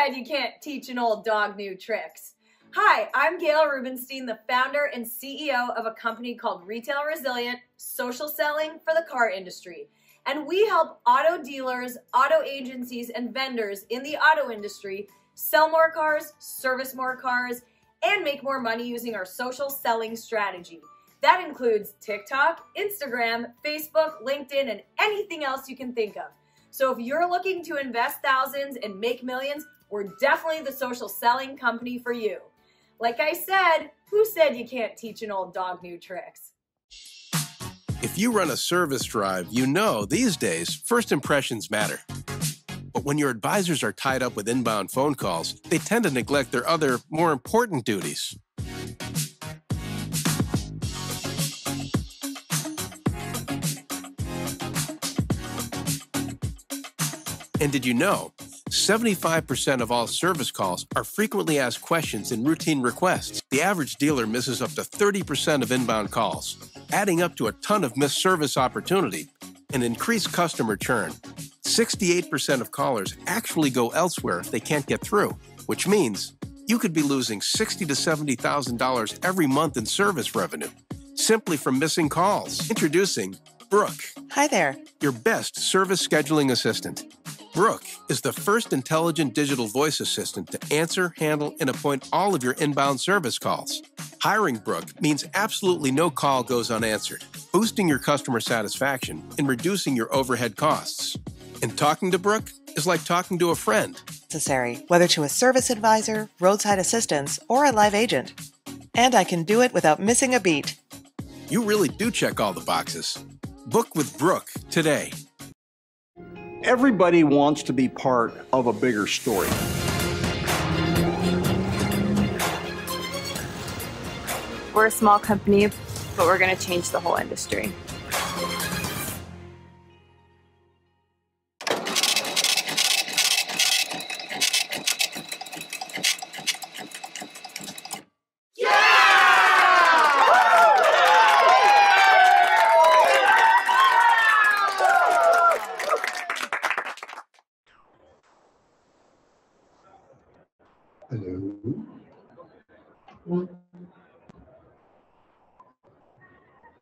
said you can't teach an old dog new tricks? Hi, I'm Gail Rubenstein, the founder and CEO of a company called Retail Resilient, social selling for the car industry. And we help auto dealers, auto agencies, and vendors in the auto industry sell more cars, service more cars, and make more money using our social selling strategy. That includes TikTok, Instagram, Facebook, LinkedIn, and anything else you can think of. So if you're looking to invest thousands and make millions, we're definitely the social selling company for you. Like I said, who said you can't teach an old dog new tricks? If you run a service drive, you know these days first impressions matter. But when your advisors are tied up with inbound phone calls, they tend to neglect their other, more important duties. And did you know 75% of all service calls are frequently asked questions and routine requests? The average dealer misses up to 30% of inbound calls, adding up to a ton of missed service opportunity and increased customer churn. 68% of callers actually go elsewhere if they can't get through, which means you could be losing $60,000 to $70,000 every month in service revenue simply from missing calls. Introducing Brooke. Hi there. Your best service scheduling assistant. Brooke is the first intelligent digital voice assistant to answer, handle, and appoint all of your inbound service calls. Hiring Brooke means absolutely no call goes unanswered, boosting your customer satisfaction and reducing your overhead costs. And talking to Brooke is like talking to a friend. Necessary, whether to a service advisor, roadside assistance, or a live agent. And I can do it without missing a beat. You really do check all the boxes. Book with Brooke today. Everybody wants to be part of a bigger story. We're a small company, but we're going to change the whole industry.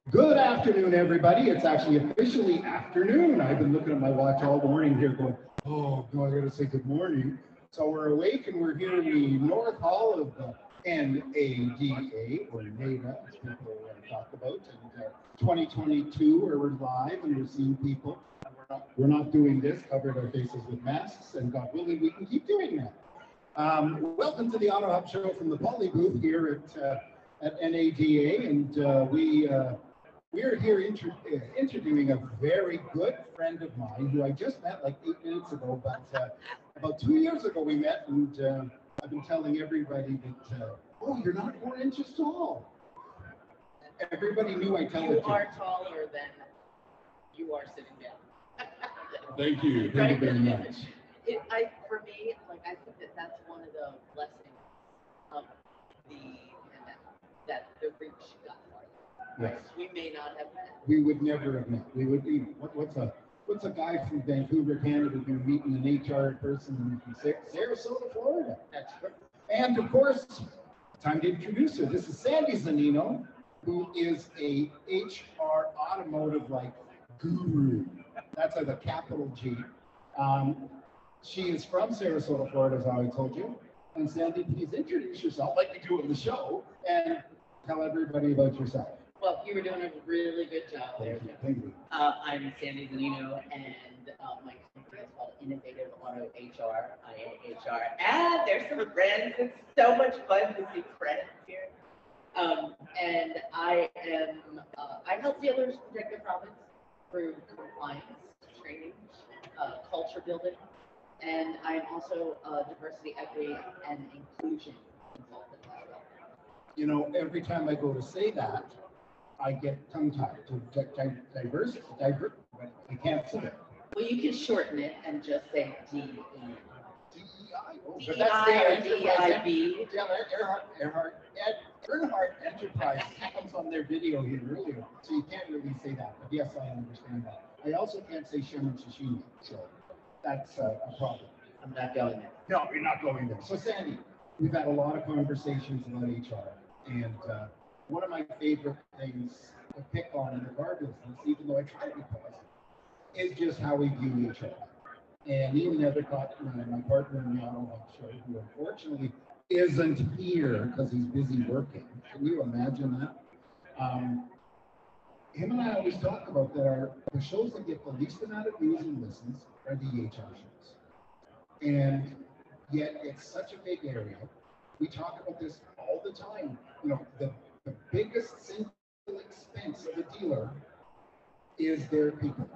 Good afternoon, everybody. It's actually officially afternoon. I've been looking at my watch all morning here going, oh, no, I gotta say good morning. So we're awake and we're here in the North Hall of the NADA, or NADA, as people talk about. And 2022, where we're live and we're seeing people. We're not doing this, covered our faces with masks, and God willing, we can keep doing that. Welcome to the Auto Hub Show from the Poly booth here at NADA, and we're here interviewing a very good friend of mine who I just met like 8 minutes ago, but about 2 years ago we met, and I've been telling everybody that, oh, you're not 4 inches tall. Everybody knew I tell it to. You are taller than you are sitting down. Thank you. Thank you very much. For me, like, I think that's one of the blessings of the pandemic, that the reach got farther. Yes. We may not have met. We would never have met. We would be, what's a guy from Vancouver, Canada, do meeting an HR person in Sarasota, Florida? That's right. And of course, time to introduce her. This is Sandy Zanino, who is a HR automotive guru. That's like a capital G. She is from Sarasota, Florida, as I told you. And Sandy, please introduce yourself like we do in the show and tell everybody about yourself. Well, you were doing a really good job there. Thank you. I'm Sandy Zanino, and my company is called Innovative Auto HR, IAHR. And there's some friends. It's so much fun to see friends here. And I help dealers protect their profits through compliance, training, culture building, and I'm also a diversity, equity, and inclusion consultant as well. You know, every time I go to say that, I get tongue-tied. Diverse, but I can't say it. Well, you can shorten it and just say DEI. DEI? Oh, but DEI that's or the DEIB. Yeah, Earnhardt Enterprise comes on their video here earlier, so you can't really say that. But yes, I understand that. I also can't say Sherman Shishima, so that's a problem. I'm not going there. No, you're not going there. So Sandy, we've had a lot of conversations about HR, and one of my favorite things to pick on in the car business, even though I try to be positive, is just how we view HR. And Ian Nethercott, my partner in the auto hub show, who unfortunately isn't here because he's busy working. Can you imagine that? Him and I always talk about that the shows that get the least amount of views and listens are the HR shows. And yet it's such a big area. We talk about this all the time. You know, the biggest single expense of a dealer is their people,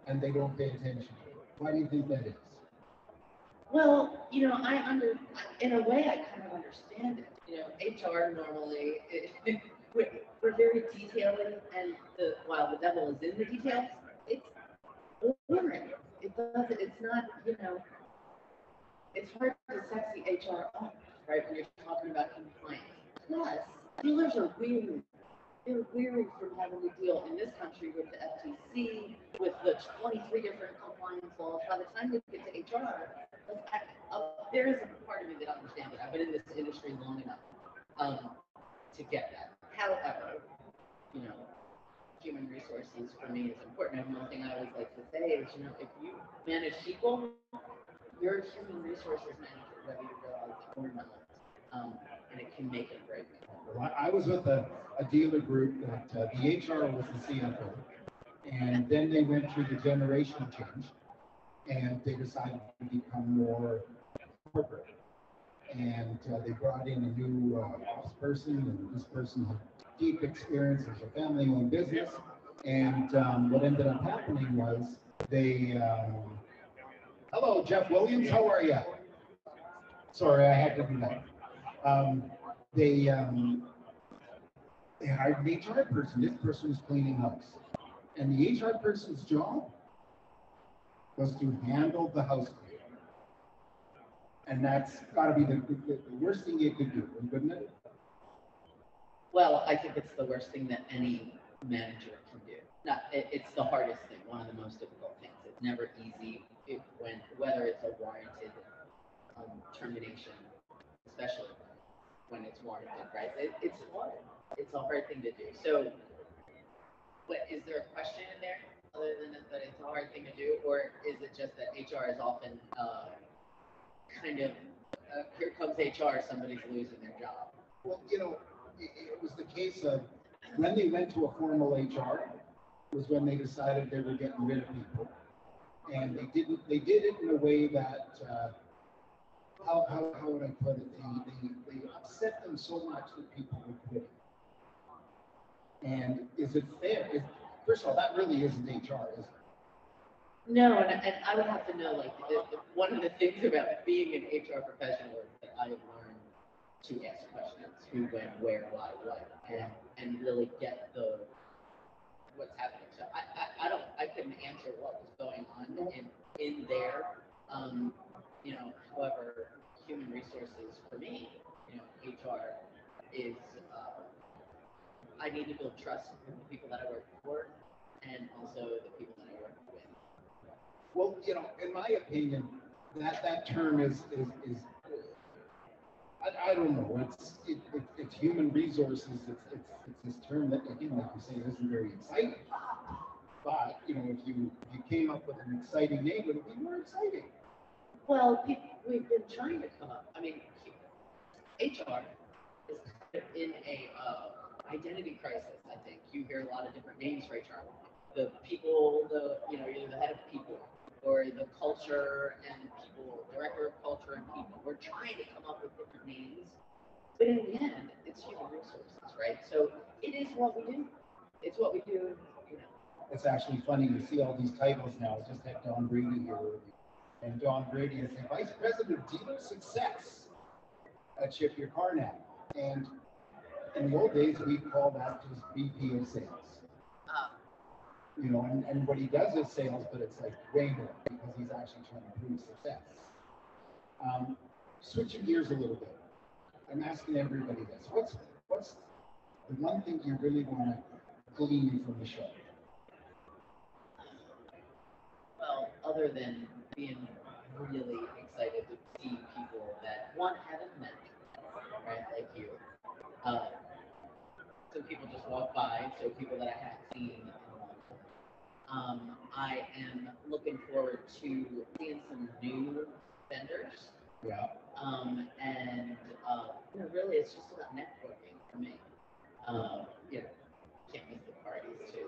and they don't pay attention to it. Why do you think that is? Well, you know, in a way, I kind of understand it. You know, HR normally, we're very detailing, and while the devil is in the details, it's boring. It's not, you know, it's hard to sexy HR up, right, when you're talking about compliance. Plus, dealers are weary. They're weary from having to deal in this country with the FTC, with the 23 different compliance laws. By the time you get to HR, there is a part of me that understands it. I've been in this industry long enough to get that. However, you know, human resources for me is important. And one thing I always like to say is, you know, if you manage people, you're a human resources manager, whether you realize it or not. And it can make it break. Well, I was with a dealer group that the HR was the CFO, and then they went through the generation change, and they decided to become more corporate. And they brought in a new ops person, and this person had deep experience as a family-owned business. And what ended up happening was they, hello, Jeff Williams, how are you? Sorry, I had to do that. They hired an HR person. This person was cleaning house. And the HR person's job was to handle the house cleaning. And that's got to be the worst thing you could do, wouldn't it? Well, I think it's the worst thing that any manager can do. It's the hardest thing, one of the most difficult things. It's never easy whether it's a warranted termination, especially when it's warranted, right? It's hard. It's a hard thing to do. So, is there a question in there other than that it's a hard thing to do, or is it just that HR is often kind of here comes HR, somebody's losing their job? Well, you know, it was the case of when they went to a formal HR was when they decided they were getting rid of people, and they did it in a way that how would I put it? They upset them so much that people were quitting. And is it fair? First of all, that really isn't HR, is it? No, and I would have to know, like, one of the things about being an HR professional is that I have learned to ask questions: who, when, where, why, what, and really get what's happening. So I couldn't answer what was going on in there. You know, however, human resources for me, you know, HR is I need to build trust with the people that I work for, and also the people that I work with. Well, you know, in my opinion, that term is I don't know. It's human resources. It's this term that, again, like you say, isn't very exciting. But you know, if you came up with an exciting name, it would be more exciting. Well, we've been trying to come up. I mean, HR is kind of in a identity crisis. I think you hear a lot of different names for HR. The people, either the head of people or the culture and people, director of culture and people. We're trying to come up with different names, but in the end, it's human resources, right? So it is what we do. It's what we do. You know. It's actually funny to see all these titles now. I just had Don Brady here, and Don Brady is the Vice President of Dealer Success at Ship Your Car Now. And in the old days, we called that just VP of Sales. You know, and what he does is sales, but it's like way more because he's actually trying to prove success. Switching gears a little bit, I'm asking everybody this: what's the one thing you really want to glean from the show? Well, other than being really excited to see people that one haven't met, right, like you. So people just walk by, so people that I haven't seen in a long time. I am looking forward to seeing some new vendors. Yeah. And really, it's just about networking for me. You know, can't miss the parties too.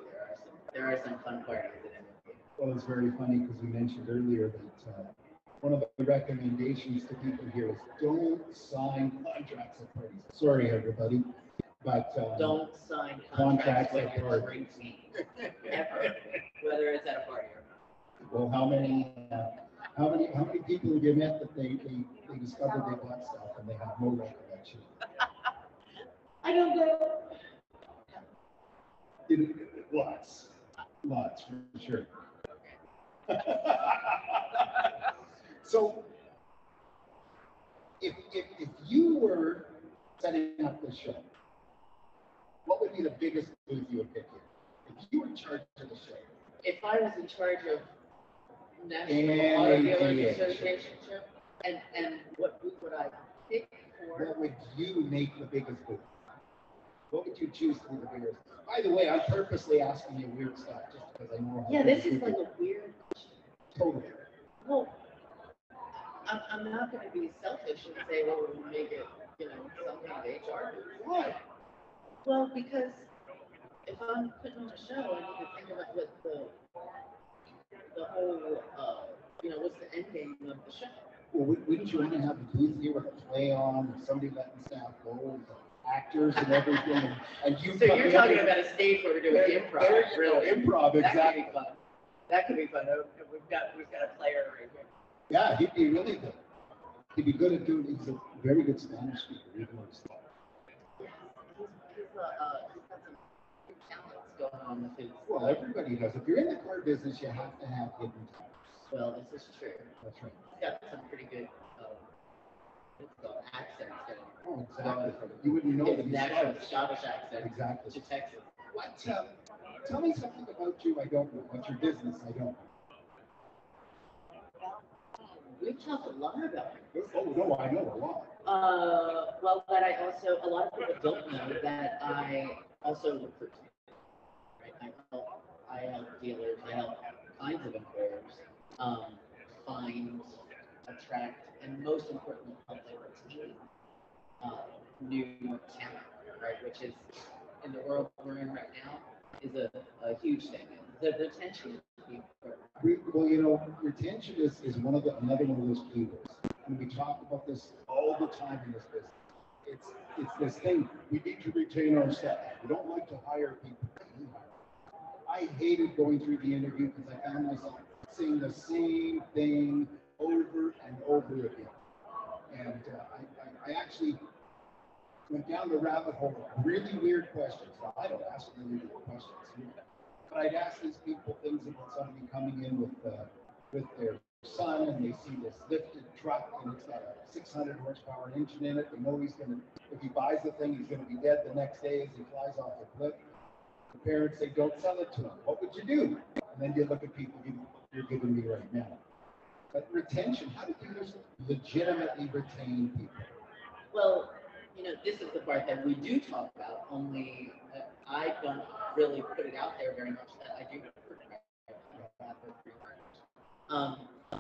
There are some fun parties at MLB. Well, it's very funny because we mentioned earlier that one of the recommendations to people here is don't sign contracts at parties. Sorry, everybody, but don't sign contracts contracts when at you're parties. drinking, ever, whether it's at a party or not. Well, how many people have you met that they discovered they bought stuff and they have no recollection? I don't know. Lots for sure. So, if you were setting up the show, what would be the biggest booth you would pick here? If you were in charge of the show. If I was in charge of National NADA. Auto Dealers Association, and what booth would I pick for? What would you make the biggest booth? What would you choose to be the biggest? By the way, I'm purposely asking you weird stuff just because I know. Yeah, this is like a weird question. Totally. Well, I'm not going to be selfish and say, well, we'll make it, some kind of HR booth. Why? Well, because if I'm putting on a show, I need to think about what the whole, what's the end game of the show. Well, wouldn't you want to have a booth here with a play on, with somebody letting staff go, with actors and everything, and you? So you're talking about a stage where we're doing improv, really? Improv, exactly. That could be fun. We've got a player right here. Yeah, he'd be really good. He'd be good at doing. He's a very good Spanish speaker. Even though he's not. He's got some good talents going on with his. Well, everybody does. If you're in the car business, you have to have hidden talents. Well, this is true. That's right. He's got some pretty good accents. Oh, exactly. You wouldn't know that he's natural Scottish accent. Exactly. To Texas. What? Tell me something about you I don't know. What's your business I don't know? We've talked a lot about this. Oh, no, I know a lot. Well, but a lot of people don't know that I also recruit. Right? I help dealers, I help all kinds of employers find, attract, and most importantly, help them retain new talent, right? Which is, in the world we're in right now, is a huge thing. The retention is important. Well, retention is another one of those keywords. And we talk about this all the time in this business. It's this thing, we need to retain our staff. We don't like to hire people. I hated going through the interview because I found myself saying the same thing over and over again. And I actually went down the rabbit hole of really weird questions. Now, I don't ask really weird questions, but I'd ask these people things about somebody coming in with their son, and they see this lifted truck, and it's got a 600 horsepower engine in it. They know if he buys the thing, he's going to be dead the next day as he flies off the cliff. The parents say, don't sell it to him. What would you do? And then you look at people you're giving me right now. But retention, how do dealers legitimately retain people? Well, this is the part that we do talk about, only I don't really put it out there very much that I do recruit.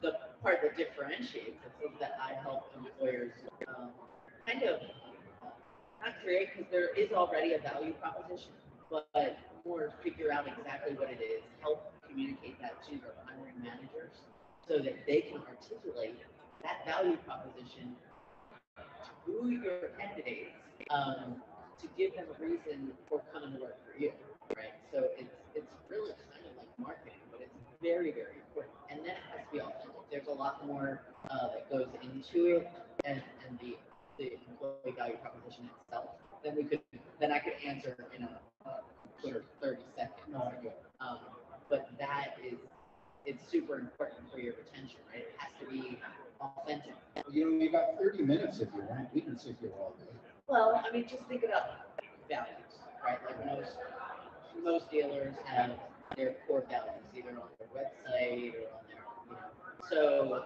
The part that differentiates us is that I help employers kind of not create, because there is already a value proposition, but more figure out exactly what it is, help communicate that to their hiring managers so that they can articulate that value proposition to your candidates to give them a reason for coming to work for you, right? So it's really kind of like marketing, but it's very, very important. And then it has to be authentic. There's a lot more that goes into it, and the employee value proposition itself than I could answer in a quick 30 seconds. But it's super important for your retention, right? It has to be authentic. You got 30 minutes if you want. We can sit here all day. Well, I mean, just think about values, right? Like most dealers have their core values either on their website or on their, So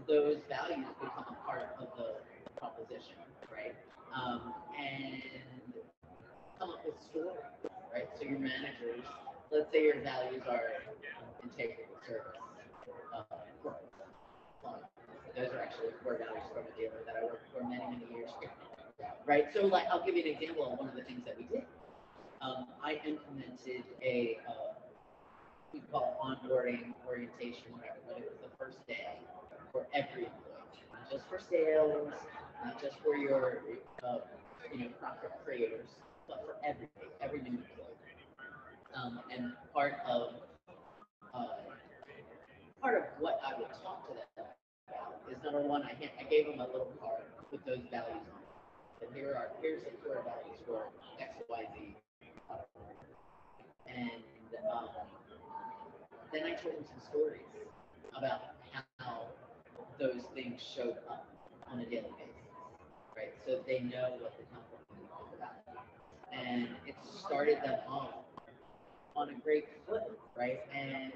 those values become part of the proposition, right? And come up with stories, right? So your managers, let's say your values are integrity, service, growth, fun. Those are actually core values from a dealer that I worked for many, many years ago, right? So like, I'll give you an example of one of the things that we did. I implemented a, we call it onboarding orientation, whatever, but it was the first day for every employee, not just for sales, not just for your, profit creators, but for every new employee. And part of what I would talk to them about is number one, I gave them a little card with those values on it. And here's the core values for XYZ. And then I told them some stories about how those things showed up on a daily basis, right? So they know what the company is about. And it started them off on a great foot, right? And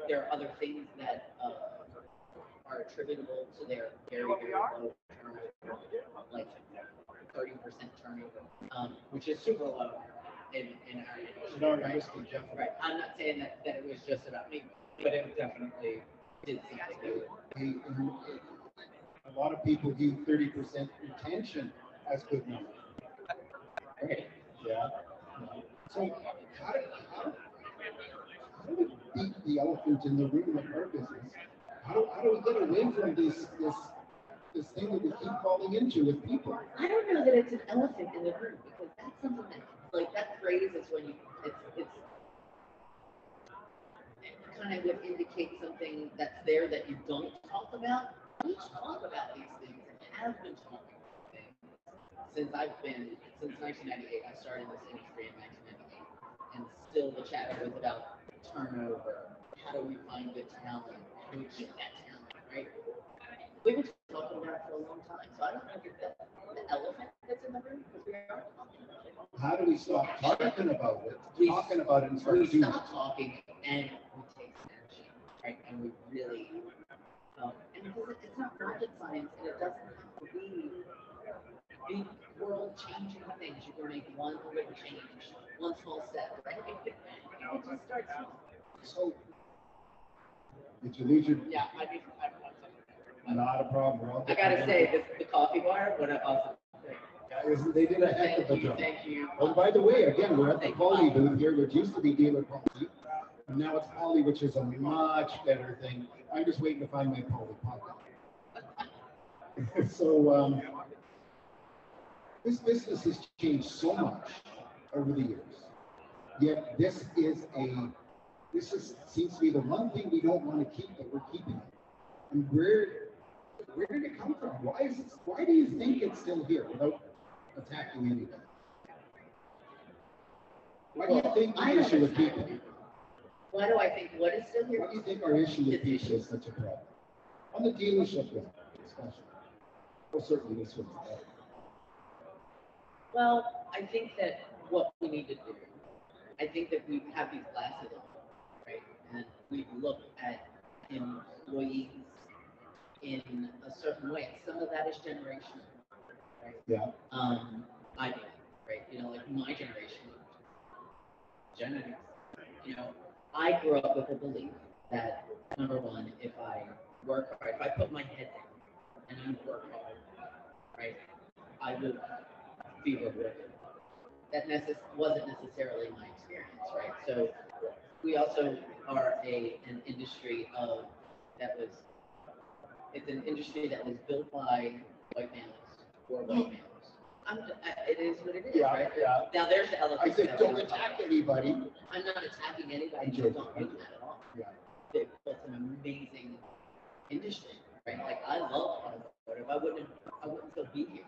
there are other things that are attributable to their very, very low turnover, like 30% turnover, which is super low in our industry, right? I'm not saying that it was just about me, but it definitely did seem to do it. A lot of people view 30% retention as good number. Right. Yeah. So how do we beat the elephant in the room of our business? How do we get away from this thing that we keep falling into with people? I don't know that it's an elephant in the room, because that's something that, like, that phrase is when it kind of would indicate something that's there that you don't talk about. We talk about these things and have been talking about things since 1998. I started in this industry in 1998, and still the chatter was about turnover. How do we find good talent? How do we keep that talent, right? We've been talking about it for a long time, so I don't know if that's the elephant that's in the room, because we are talking about it. How do we stop talking about it, and start doing it? We stop talking and we take action, right? And we really, and because it's not rocket science, and it doesn't have to be big world-changing things. You can make one little change, one small step, right? You can just start small. So, did you lose your? Yeah, I need one second. Not a problem. I gotta say, the coffee bar, what a awesome thing. They did a heck of a job. Thank you. Oh, by the way, again, we're at the Poly booth here, which used to be Dealer Poly, and now it's Poly, which is a much better thing. I'm just waiting to find my Poly pocket. So, this business has changed so much over the years. Yet this seems to be the one thing we don't want to keep, that we're keeping it. And where did it come from? Why do you think it's still here without attacking anything? Why do you think the issue with people? Why do I think what is still here? Why do you think our issue with people is such a problem? On the dealership level, especially. Well, certainly this one's better. Well, I think that what we need to do, I think that we have these glasses on, right? And we look at employees in a certain way. And some of that is generational, right? Yeah. I believe, right? Like my generation, Gen X, I grew up with the belief that, number one, if I work hard, if I put my head down and I work hard, right, I would be rewarded. That wasn't necessarily my experience, right? So we also are an industry it's an industry that was built by white males for white males. It is what it is, Yeah, right? yeah. Now there's the elephant. I said, don't attack anybody. I'm not attacking anybody. I'm I joking. don't mean that at all. Yeah. They've built an amazing industry, right? Like, I love automotive. I wouldn't still be here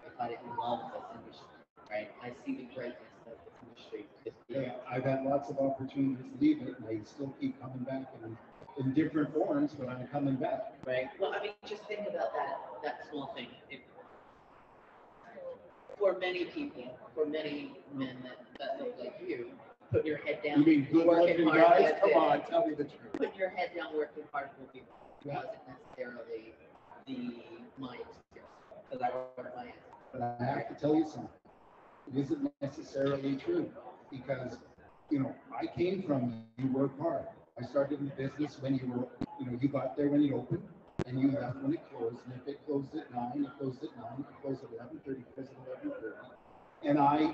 if I didn't love this industry, right? I see the greatness of this industry. Yeah, I've had lots of opportunities to leave it, and I still keep coming back in different forms, but I'm coming back. Right. Well, I mean, just think about that small thing. For many people, for many men that look like you, put your head down. You mean good working looking hard, guys? that's Come it. on, tell me the truth. Put your head down, working hard will be wasn't necessarily my experience because I work at my end. But I have to tell you something. It isn't necessarily true because, you know, I came from you work hard. I started in the business when you were, you know, you got there when it opened and you left when it closed. And if it closed at 9, it closed at 9, it closed at 11:30, it closed at 11:30. And I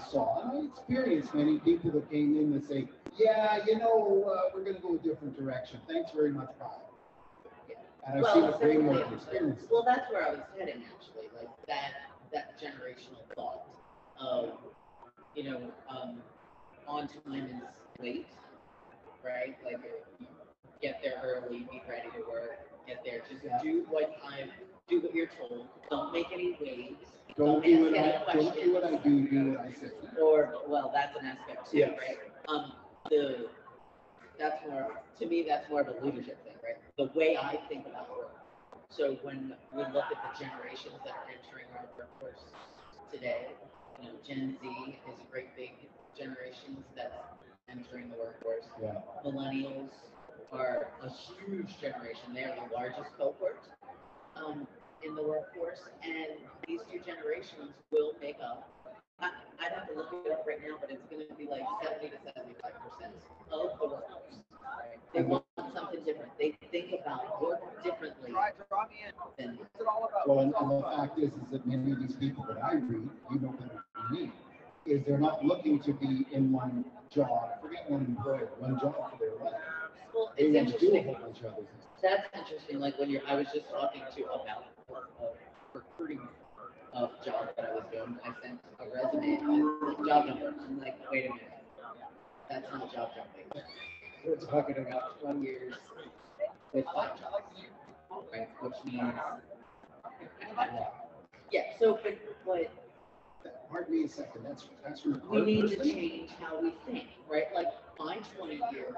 saw and I experienced many people that came in that say, yeah, you know, we're going to go a different direction. Thanks very much, bye. And I've seen a great deal of experience. Well, that's where I was heading actually, like that generational thought of, you know, on time is late, right? Like get there early, be ready to work, get there, just do what you're told. Don't make any waves. Don't do what I do what I say. Or well, that's an aspect too, Yes. right? That's more, to me, that's more of a leadership thing, right? The way I think about work. So when we look at the generations that are entering our workforce today, you know, Gen Z is a great big generation that's entering the workforce. Yeah. Millennials are a huge generation. They are the largest cohort in the workforce, and these two generations will make up. I'd have to look it up right now, but it's going to be like 70 to 75% of the workforce. Right? They want something different. They think about work differently than Well, and the fact is that many of these people that I read, you know better than me, is they're not looking to be in one job, forget one employer, one job for their life. Well, They it's want to do a interesting. whole bunch of other things. That's interesting. Like when I was just talking to about recruiting job that I was doing. I sent a resume and job number. I'm like, wait a minute, that's not job jumping. We're talking about 20 years with 5 jobs, right? Which means, yeah. So, but Pardon me a second. That's your we need to change how we think, right? Like my 20 year,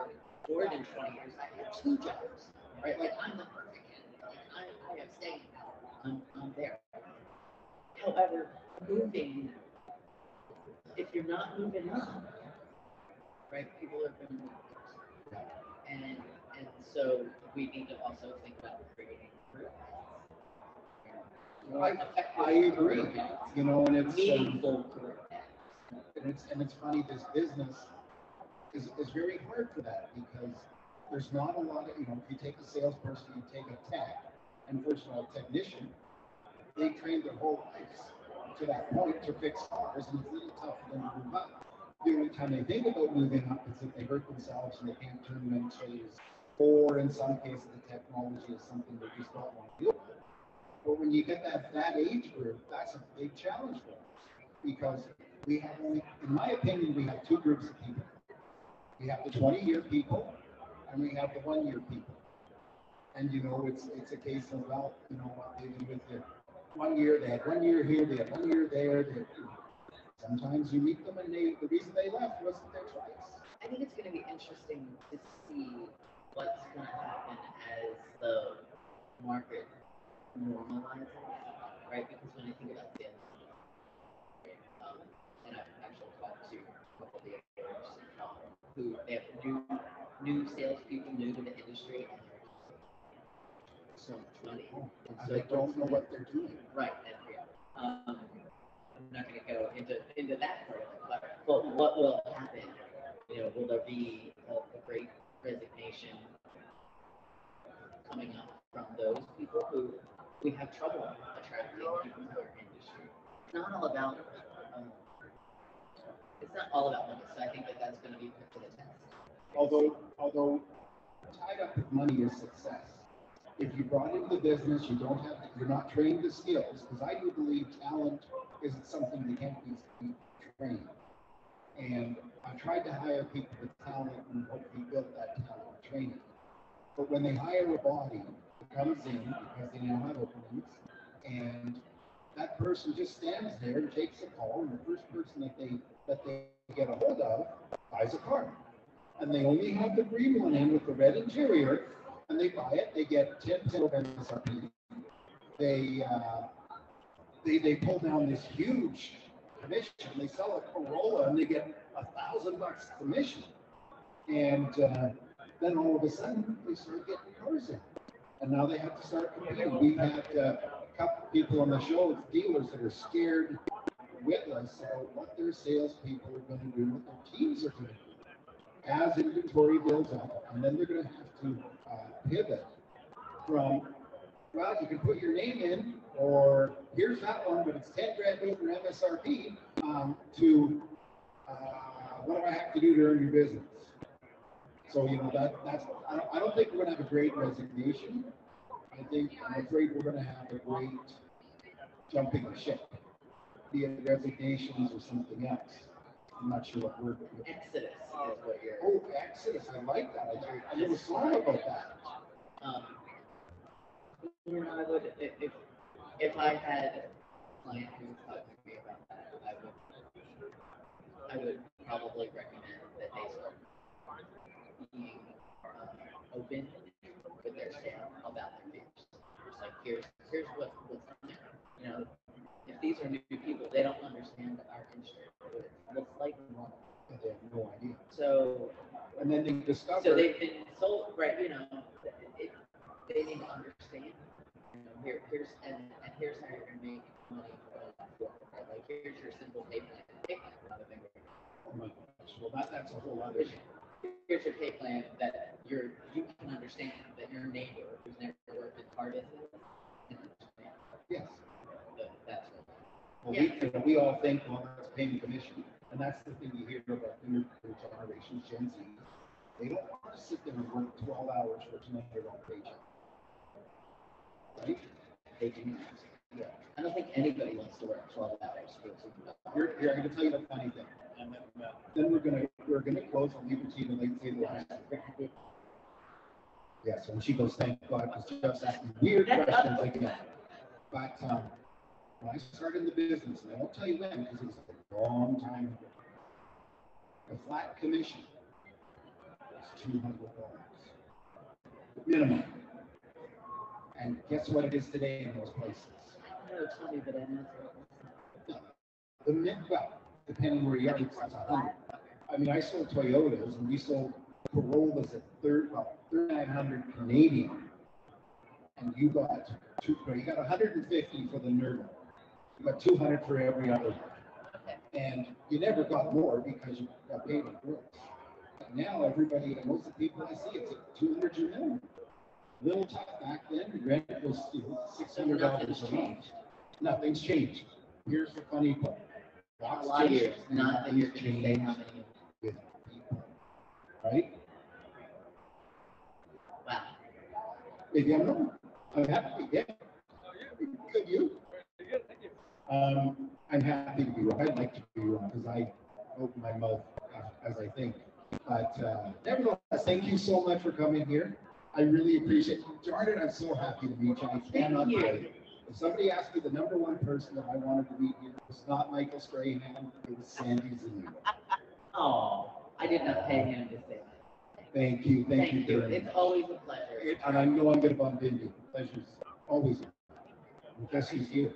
more than 20 years, I had 2 jobs, right? Like I'm the perfect candidate. Like I have staying power. I'm there. However, moving, if you're not moving up, right, people are going to move. And so we need to also think about creating groups. I agree. You know, and it's Meaningful career paths. and it's funny. This business is very hard for that because there's not a lot of, you know, if you take a salesperson, you take a tech, and first of all, a technician, they train their whole lives to that point to fix cars, and it's a little tough for them to move up. The only time they think about moving up is if they hurt themselves and they can't turn them into, or in some cases, the technology is something they just don't want to deal with. But when you get that age group, that's a big challenge for us because we have only, in my opinion, we have 2 groups of people. We have the 20-year people and we have the 1-year people. And you know, it's a case of, well, you know what they do with the 1 year, they had 1 year here, they had 1 year there. Sometimes you meet them and the reason they left wasn't their choice. I think it's going to be interesting to see what's going to happen as the market normalizes, right? Because when I think about sales, and I've actually talked to a couple of the others who they have new salespeople new to the industry, and they're just so much money, and so they don't know what they're doing. Right, and I'm not going to go into that part of it, but what will happen? You know, will there be a great resignation coming up from those people who we have trouble attracting people to our industry? It's not all about money. So I think that's going to be put to the test. Although tied up with money is success. If you brought into the business, you're not trained the skills, because I do believe talent isn't something that can't be trained. And I tried to hire people with talent and hopefully build that talent and train it. But when they hire a body that comes in because they now have openings, and that person just stands there and takes a call, and the first person that they get a hold of buys a car. And they only have the green one in with the red interior, and they buy it. They get 10% of MSRP. They pull down this huge commission. They sell a Corolla and they get $1,000 commission. And then all of a sudden they start getting cars in. And now they have to start competing. We've had a couple people on the show, it's dealers that are scared witless about what their salespeople are going to do, what their teams are going to do as inventory builds up. And then they're going to have to pivot from, well, you can put your name in, or here's that one, but it's 10 grand over MSRP, to what do I have to do to earn your business? So, you know, that's, I don't think we're going to have a great resignation. I'm afraid we're going to have a great jumping the ship, be it resignations or something else. I'm not sure what word. Exodus is what you're. Oh, Exodus! I like that. I never thought about that. You know, I would if I had a client who was talking to me about that, I would probably recommend that they start being open with their sale about their fears. Like here's what's on there. You know, if these are new people, they don't understand our industry. It's like normal. They have no idea. So, and then they discover. So they've been sold, right? You know, they need to understand. You know, here's here's how you're gonna make money going forward. Right? Like here's your simple pay plan. Pay plan for another thing. Oh my gosh! Well, that's a whole other. Here's your pay plan that you can understand, that your neighbor who's never worked in car business can understand. Yes. That's what. Well, we all think, well, that's paying commission. And that's the thing you hear about the new generations, Gen Z. They don't want to sit there and work 12 hours for a $200 paycheck. Right? They do not. Yeah. I don't think anybody wants to work 12 hours for a $200. Here, I'm going to tell you the funny thing. Then we're going to close. I'll leave it to you to say the last thing. Yes, and she goes, thank God, because Jeff's asking weird questions again. But when I started the business, and I won't tell you when, because it was a long time ago, the flat commission was $200 minimum. And guess what it is today in those places? No, it's funny, but I know. The well, depending where you are, it's 100. I mean, I sold Toyotas, and we sold Corollas at 3,900 Canadian, and you got 150 for the Nerd. You got 200 for every other one. And you never got more because you got paid in gross. But now everybody, most of the people I see, it's at 200 your minimum. Little tough back then. Rent was $600 a month. Nothing's changed. Here's the funny part. A lot of years, not that you're going to say how many. With people, right? Wow. Maybe I'm wrong. I'm happy. Yeah. Good, you. I'm happy to be wrong. I'd like to be wrong because I open my mouth as I think. But nevertheless, thank you so much for coming here. I really appreciate it. Jordan, I'm so happy to meet you. I cannot wait. If somebody asked me the number one person that I wanted to meet here, it was not Michael Strahan, it was Sandy Zanino. Oh, I did not pay him to say that. Thank you. Thank you. It's always a pleasure. And I know I'm going to bump into you. Pleasure's always here. Guess who's here?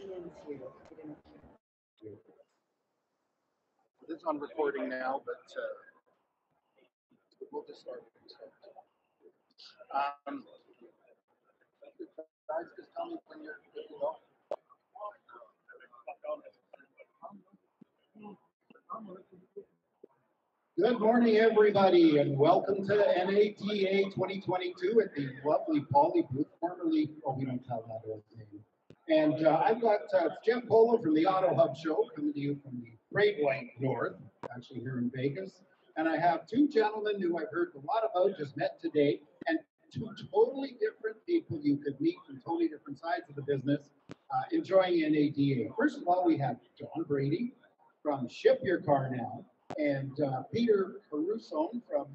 Ian's here. This is on recording now, but we'll just start. Guys, just tell me when you're good to go. Good morning, everybody, and welcome to NADA 2022 at the lovely Poly booth, formerly, we don't tell that old name. And I've got Jeff Polo from the Auto Hub Show coming to you from the Great White North, actually here in Vegas. And I have two gentlemen who I've heard a lot about, just met today, and two totally different people you could meet from totally different sides of the business enjoying NADA. First of all, we have John Brady from Ship Your Car Now, and Peter Caruso from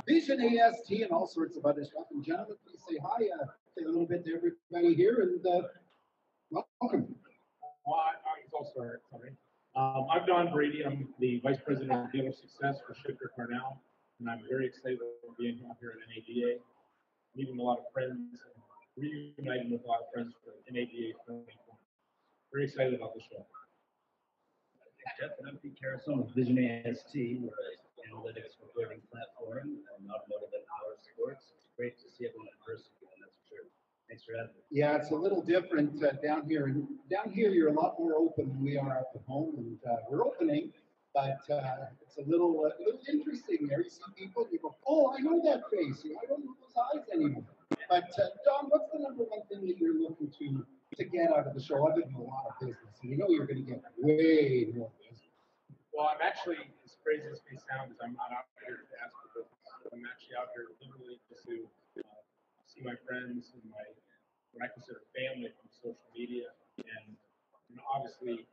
Vision AST and all sorts of other stuff. And gentlemen, please say hi, say a little bit to everybody here, and welcome. Well, I'll start. Sorry. I'm Don Brady. I'm the Vice President of Dealer Success for Ship Your Car Now, and I'm very excited about being out here at NADA, meeting a lot of friends, and reuniting with a lot of friends for NADA. Very excited about the show. Jeff, and I'm Pete Carrison with Vision AST. We're an analytics reporting platform and automotive and power sports. It's great to see everyone in person again, that's for sure. Thanks for having me. Yeah, it's a little different down here. And down here, you're a lot more open than we are up at home, and we're opening, but it's a little interesting there. You see people, you go, oh, I know that face. I don't know those eyes anymore. But Don, what's the number one thing that you're looking to get out of the show, other than a lot of business? And you know you're going to get way more business. Well, I'm actually, as crazy as it may sound, is I'm not out here to ask for business. I'm actually out here literally just to see my friends and what I consider family from social media, and obviously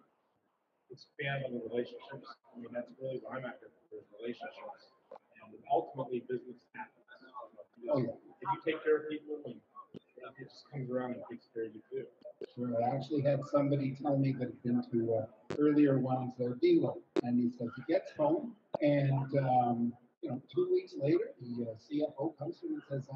expand on the relationships. I mean, that's really what I'm after, is relationships, and ultimately business happens. If you take care of people, and it just comes around and takes care of you too. Sure. I actually had somebody tell me that had been to earlier ones, their dealer, and he says he gets home, and 2 weeks later, the CFO comes to him and says,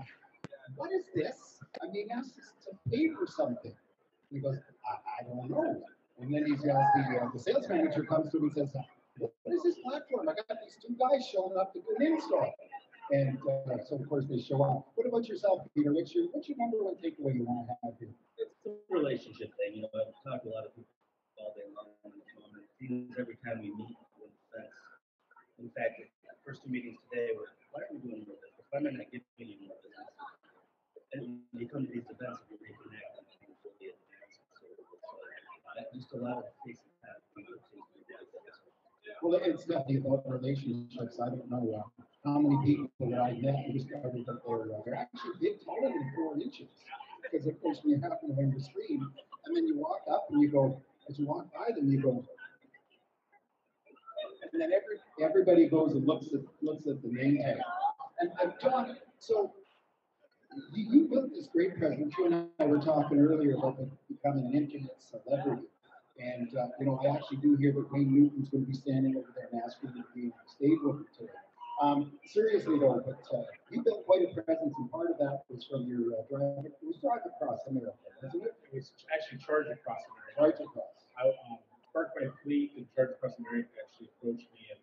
"What is this? I mean, asked us to pay for something." And he goes, I don't know. And then he's got the sales manager comes to him and says, "What is this platform? I got these two guys showing up to do an install." And so of course they show up. What about yourself, Peter? What's your number one takeaway you want to have here? It's a relationship thing. I've talked to a lot of people all day long on the phone. It seems every time we meet with friends. In fact, the first two meetings today were, why aren't we doing more business? Why am I not giving you more business? And when you come to these events, you reconnect and you fully advance. So just a lot of facing that. Well, it's definitely about relationships. I don't know how many people that I met who discovered that they're actually big taller than 4 inches. Because of course, when you happen on the street, and then you walk up and you go, as you walk by them, you go, and then everybody goes and looks at the name tag. And John, so you built this great presence. You and I were talking earlier about becoming an internet celebrity. And, I actually do hear that Wayne Newton's going to be standing over there and asking you to be on stage with him today. Seriously, though, but you built quite a presence, and part of that was from your drive. It was Drive Across America, wasn't it? It was actually Charge Across America. Charge Across. Sparked by Fleet and Charge Across America actually approached me, and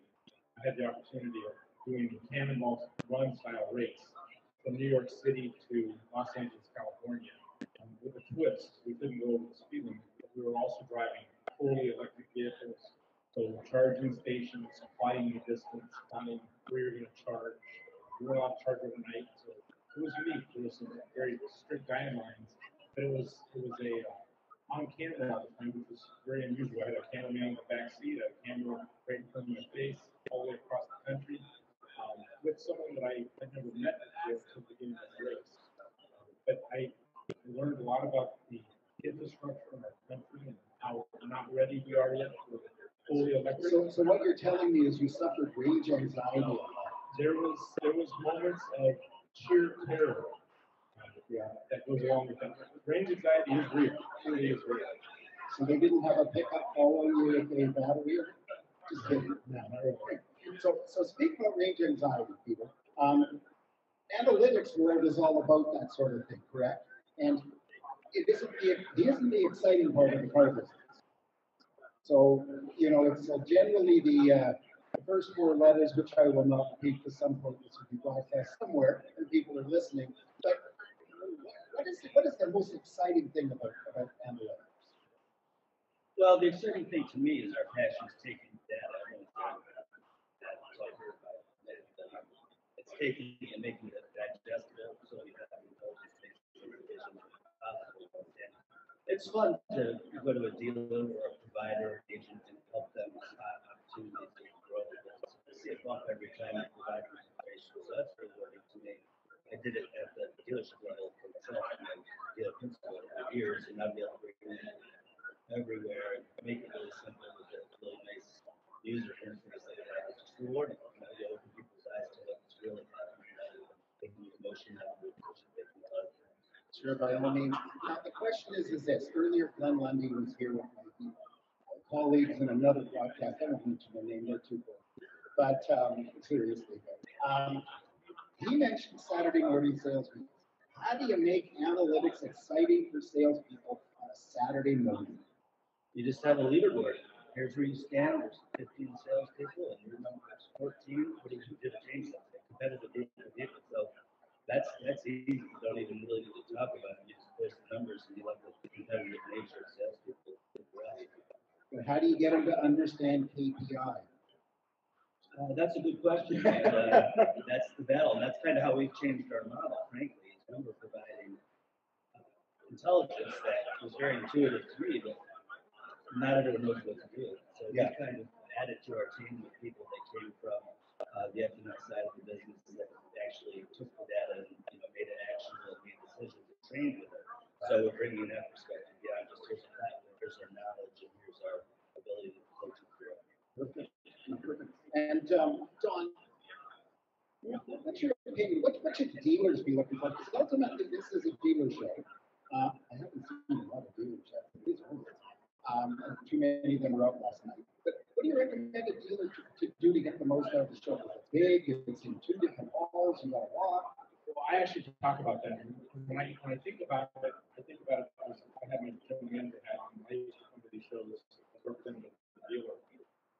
I had the opportunity of doing a cannonball run style race from New York City to Los Angeles, California. With a twist, we couldn't go over the speed limit, but we were also driving fully electric vehicles. So charging stations, flying the distance, finding where you're going to charge. We weren't allowed to charge overnight, so it was unique. There was some very strict guidelines, but it was a on camera all the time, which was very unusual. I had a cameraman in the back seat, a camera right in front of my face, all the way across the country, with someone that I had never met before until the beginning of the race. But I learned a lot about the infrastructure in our country and how not ready we are yet for fully electric. So what you're telling me is you suffered range anxiety. There was moments of sheer terror that goes along with that. Range anxiety is real. It really is real. So they didn't have a pickup following you with a battery? Just kidding. No, not really. So speaking of range anxiety, Peter, analytics world is all about that sort of thing, correct? And it isn't the exciting part of the car business. So, it's generally the first 4 letters, which I will not repeat because some point this will be broadcast somewhere and people are listening. But what is the most exciting thing about analytics? Well, the exciting thing to me is our passion is taking data. It's taking and making it digestible so we have intelligence possible. It's fun to go to a dealer or a provider or agent and help them spot opportunities to grow the business. I see a bump every time I provide information, so that's rewarding to me. I did it at the dealership level for myself and dealer principal for years, and I'll be able to bring it everywhere and make it really simple with a really nice user interface like that. It's just rewarding. You open people's eyes to what's really happening, taking the emotion out of the person they can love. Sure, by all means. Now, the question is this. Earlier, Glenn Lundy was here with my colleagues in another podcast. I don't mention their name, they're too good. But seriously, he mentioned Saturday morning sales meetings. How do you make analytics exciting for salespeople on a Saturday morning? You just have a leaderboard. here's where you stand, there's 15 salespeople, and your number is 14. What do you do to change something? Competitive group of people. So that's easy. You don't even really need to talk about it. You just post the numbers and you let the competitive nature of salespeople. But how do you get them to understand KPI? That's a good question. And, that's the battle. And that's kind of how we've changed our model, frankly, is we were providing intelligence that was very intuitive to me, but not everyone knows what to do. So we kind of added to our team with people that came from the F&I side of the business that actually took the data and made it actionable and made decisions and trained with it. So we're bringing that perspective. Yeah, just here's a platform, here's our knowledge, and here's our ability to coach it through it. Perfect. And Don, what's your opinion? What should dealers be looking for? Because ultimately, this is a dealer show. I haven't seen a lot of dealers yet. Too many of them were out last night. But what do you recommend a dealer to do to get the most out of the show? It's big. It's in 2 different halls. You got to walk. Well, I actually talk about that. When I think about it, as I have my general manager hat on. I used to come to these shows as representative of the dealer.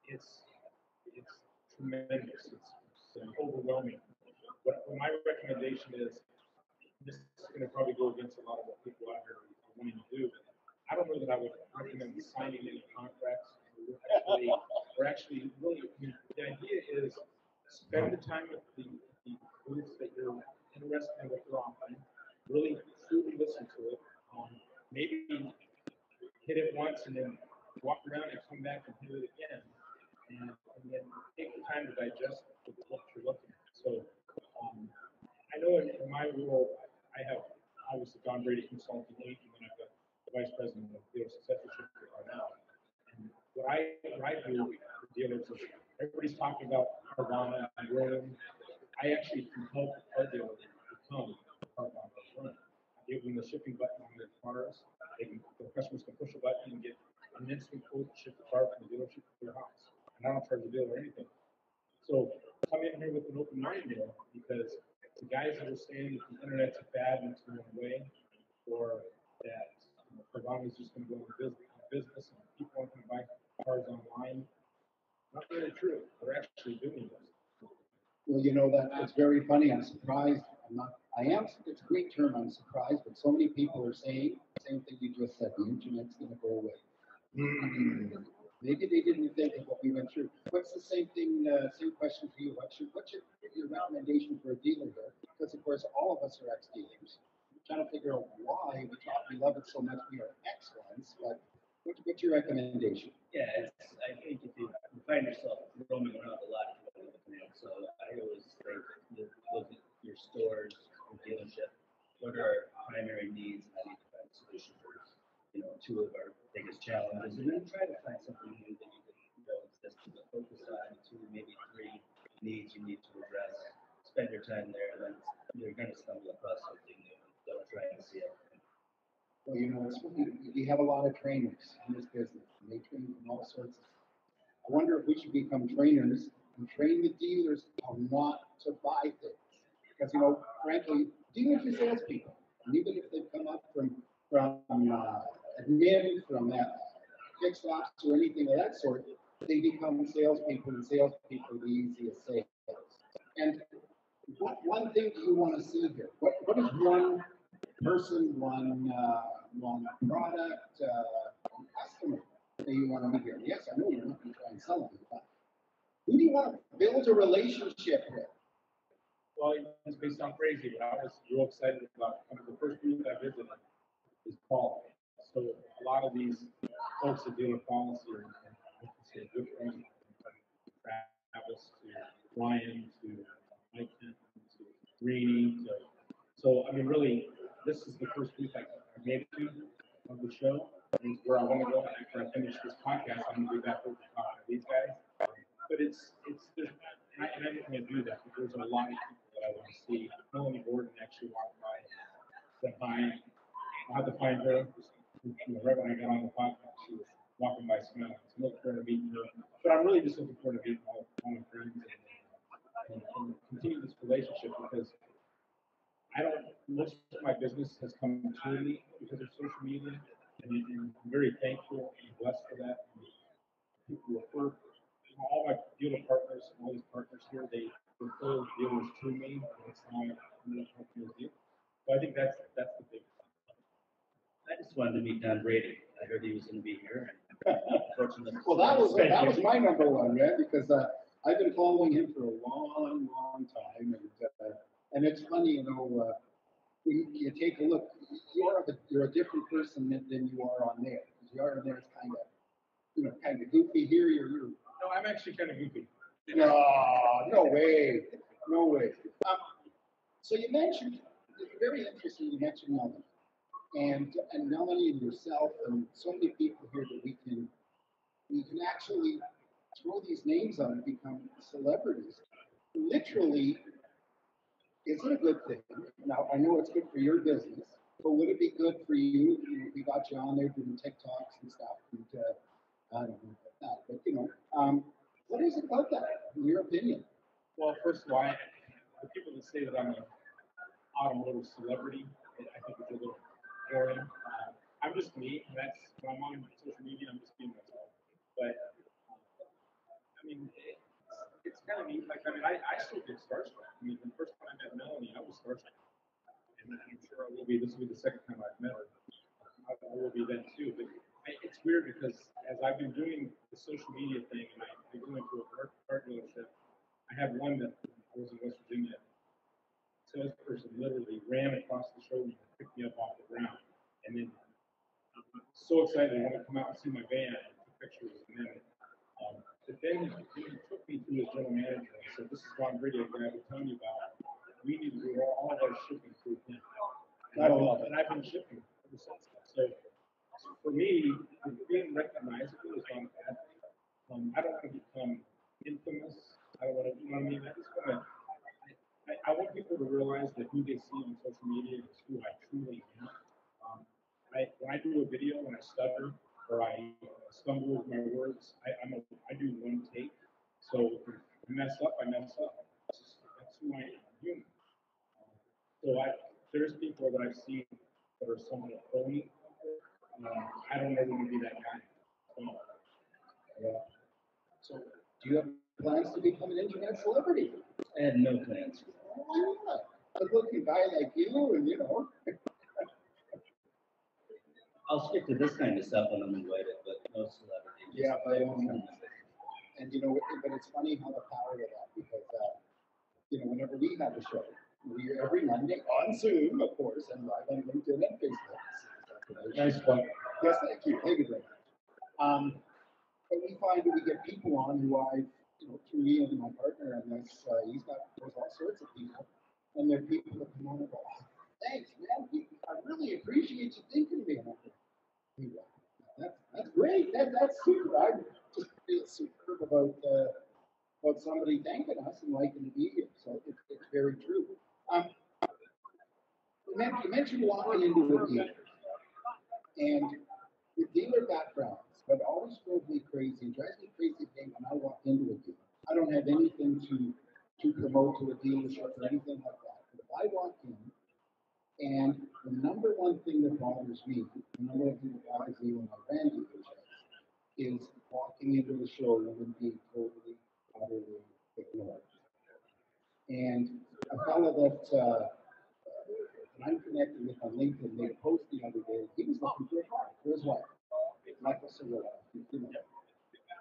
It's tremendous. It's overwhelming. What my recommendation is, this is going to probably go against a lot of what people out here are wanting to do. I don't know that I would recommend signing any contracts. We're actually really, the idea is spend the time with the booths that you're interested in what they're offering. Really truly listen to it. Maybe hit it once and then walk around and come back and hit it again. And then take the time to digest what you're looking at. So I know in my role, I have obviously Don Brady Consulting Inc. and then I've got the Vice President of Dealer Success now. And what I do for dealers is everybody's talking about Carvana and Rowan. I actually can help our dealers become Carvana or Rowan. I give them the shipping button on their cars. The customers can push a button and get an instant quote to ship the car from the dealership to their house. And I don't charge the dealer anything. So come in here with an open mind there, because the guys that are saying that the internet's a fad and it's going away, or that Carvana is just going to go into business and people aren't going to buy cars online, not really true. They're actually doing this. Well, that it's very funny. I'm surprised. It's a great term. I'm surprised, but so many people are saying the same thing you just said. The internet's going to go away. Maybe they didn't think of what we went through. What's the same thing? Same question for you. What's your recommendation for a dealer here? Because of course, all of us are ex-dealers. We're trying to figure out why we love it so much. We are excellence, but what's your recommendation? Yeah, I think if you find yourself roaming around a lot, so I always think look at your stores, your dealership. What are our primary needs? How do you find solutions for 2 of our biggest challenges, and then try to find something new that you can exist to focus on 2, maybe 3 needs you need to address. Spend your time there, and then you're going to stumble across something new. Don't try to see everything. Well, we have a lot of trainers in this business, and they train from all sorts of. I wonder if we should become trainers and train the dealers how not to buy things, because frankly, dealers are salespeople, and even if they've come up from admin, from fixed ops or anything of that sort, they become salespeople, and salespeople are the easiest sales. And one thing do you want to see here? What is one person, one product, one customer that you want to meet here? Yes, I know you're not going to try and sell them, but who do you want to build a relationship with? Well, this may sound crazy, but I was real excited about the first booth I visited is Paul. So a lot of these folks that deal with policy are good friends, from Travis to Ryan to Mike to Greeny. So I mean, really, this is the first booth I made it to of the show. It's where I want to go after I finish this podcast. I'm going to be back over talking to these guys. But and I didn't want to do that because there's a lot of people that I want to see. Melanie Gordon actually walked by and said hi. I had to find her. Right when I got on the podcast, she was walking by smiling. So I'm looking forward to meeting her. But I'm really just looking forward to meeting all my friends and continue this relationship, because most of my business has come to me because of social media, and I'm very thankful and blessed for that. people refer, all my dealer partners, all these partners here, they refer dealers to me. That's how I help dealers deal. So I think that's the big thing. I just wanted to meet Don Brady. I heard he was going to be here. Unfortunately, Well, that was my number one, man, because I've been following him for a long, long time, and it's funny, you know, when you take a look, you're a different person than you are on there. Because you are on there is kind of goofy. Here, you're. No, I'm actually kind of goofy. No, no way, no way. So you mentioned, very interesting. You mentioned Melanie, and Melanie and yourself, and so many people here that we can actually throw these names on and become celebrities. Literally, is it a good thing? Now, I know it's good for your business, but would it be good for you? If we got you on there doing TikToks and stuff, and I don't know about that, but what is it about that, in your opinion? Well, first of all, the people that say that I'm an automotive celebrity, I think it's a little boring. I'm just me. That's when I'm on social media. I'm just being myself. But I mean, it's kind of neat. Like, I mean, I still get starstruck. I mean, the first time I met Melanie, I was starstruck, and I'm sure I will be. This will be the second time I've met her. I will be then too. But it's weird because as I've been doing the social media thing, and I go into a car dealership, I have one that I was in West Virginia. Salesperson literally ran across the showroom and picked me up off the ground, and then I'm so excited I want to come out and see my van and take pictures. And then, but then he took me to his general manager and said, "This is Ron Brady that I've been telling you about. We need to do all of our shipping through him." And I've been shipping ever since. So for me, being recognizable is not a bad thing. I don't want to become infamous. I don't want to, you know what I mean? I just want to. I want people to realize that who they see on social media is who I truly am. When I do a video, when I stutter or I stumble with my words, I do one take. So if I mess up, I mess up. That's who I am. I'm human. So there's people that I've seen that are somewhat phony. I don't ever want to be that guy. Yeah. So do you have plans to become an internet celebrity? I had no plans. Why not? A looking guy like you, and I'll stick to this kind of stuff when I'm invited, but no celebrity. Yeah, but but it's funny how the power of that, because whenever we have a show, we're every Monday on Zoom, of course, and live on LinkedIn and Facebook. Nice one. Yes, thank you. Thank you very much. But we find that we get people on who through me and my partner, and there's all sorts of people, and there are people that come on and go, "Oh, thanks, man. I really appreciate you thinking of me." And I'm like, that's great. That's super. I just feel superb about somebody thanking us and liking to be here. So it's very true. You mentioned walking into a dealer, and the dealer backgrounds, but always drove me crazy. It drives me crazy when I walk into a dealer. I don't have anything to promote to a dealership or anything like that. But if I walk in, and the number one thing that bothers me, the number one thing that bothers me when I ran dealerships, is walking into the showroom and being totally, utterly ignored. And a fellow that I'm connected with on LinkedIn made a post the other day. He was looking for a car for his wife, Michael Cirillo.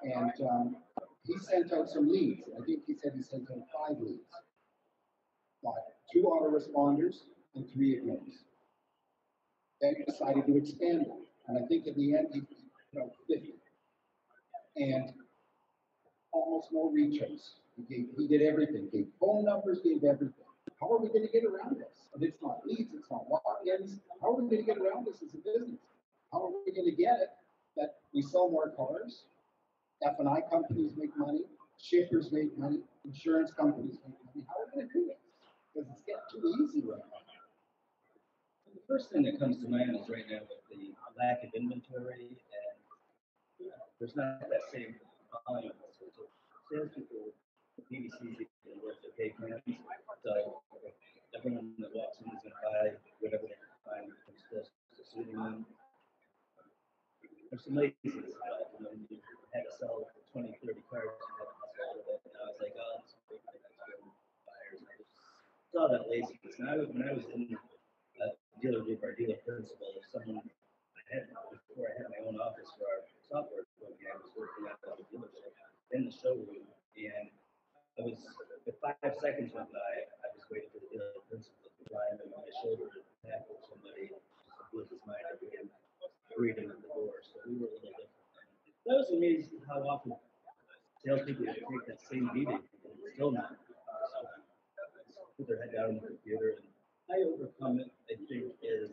And he sent out some leads. I think he said he sent out 5 leads. Got 2 autoresponders and 3 ignores. Then he decided to expand it. And I think in the end, he 50. And almost no reach outs. He did everything. Gave phone numbers, gave everything. How are we going to get around this? And it's not leads, it's not walk-ins. How are we going to get around this as a business? How are we going to get it that we sell more cars? F&I companies make money, shippers make money, insurance companies make money. How are we going to do this? Because it's getting too easy right now. The first thing that comes to mind is right now with the lack of inventory, and there's not that same volume. So salespeople, BDCs, can work their pay plans. So everyone that walks in is going to buy whatever they can find comes close to suiting them. There's some laziness about it. You had to sell 20, 30 cars and had to hustle out of it. And I was like, oh, that's big, that's good buyers. And I just saw that laziness. And when I was in dealer group, our dealer principal, if someone before I had my own office for our software company, I was working at a dealership in the showroom, and I was, if 5 seconds went by, I was waiting for the dealer principal to climb on my shoulder and tackle somebody, just lose his mind every time, greet him at the door. So we were a little different. That was amazing how often salespeople would take that same meeting and still not respond. Put their head down on the computer, and how you overcome it, I think, is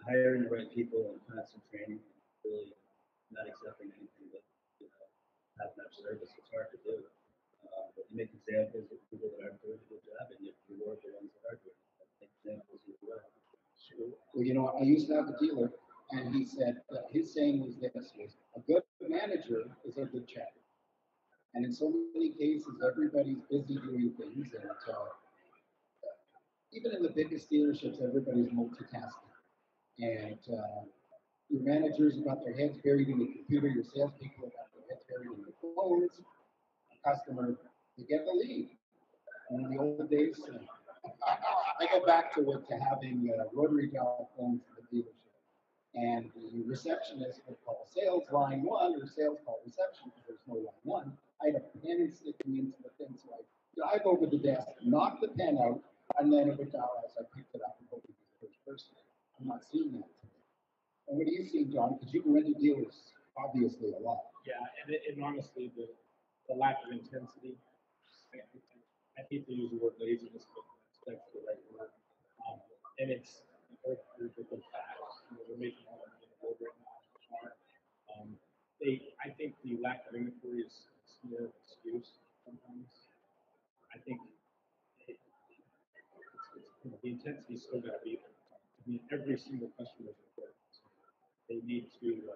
hiring the right people and constant training, really not accepting anything but top notch service. It's hard to do. But you make examples of people that aren't doing a good job, and you reward the ones that are doing it. Make examples as well. Sure. Well, I used to have a dealer, and he said his saying was this: a good manager is a good chatter. And in so many cases, everybody's busy doing things, and even in the biggest dealerships, everybody's multitasking. And your managers have got their heads buried in the computer, your salespeople have got their heads buried in the phones. A customer, they get the lead. And in the old days, I go back to having rotary telephones in the dealership. And the receptionist would call sales line 1 or sales call reception because there's no line 1. I had a pen sticking into the thing, so I dive over the desk, knock the pen out, and then it would dial as I picked it up and hope it was the first person. I'm not seeing that today. And what do you see, John? Because you can rent to dealers, obviously, a lot. Yeah, and honestly, the lack of intensity. I hate to use the word laziness, but that's the right word. And it's the facts. They're making all of the board right now. I think the lack of inventory is more of an excuse sometimes. I think the intensity still got to be there. I mean, every single customer is important. They need to,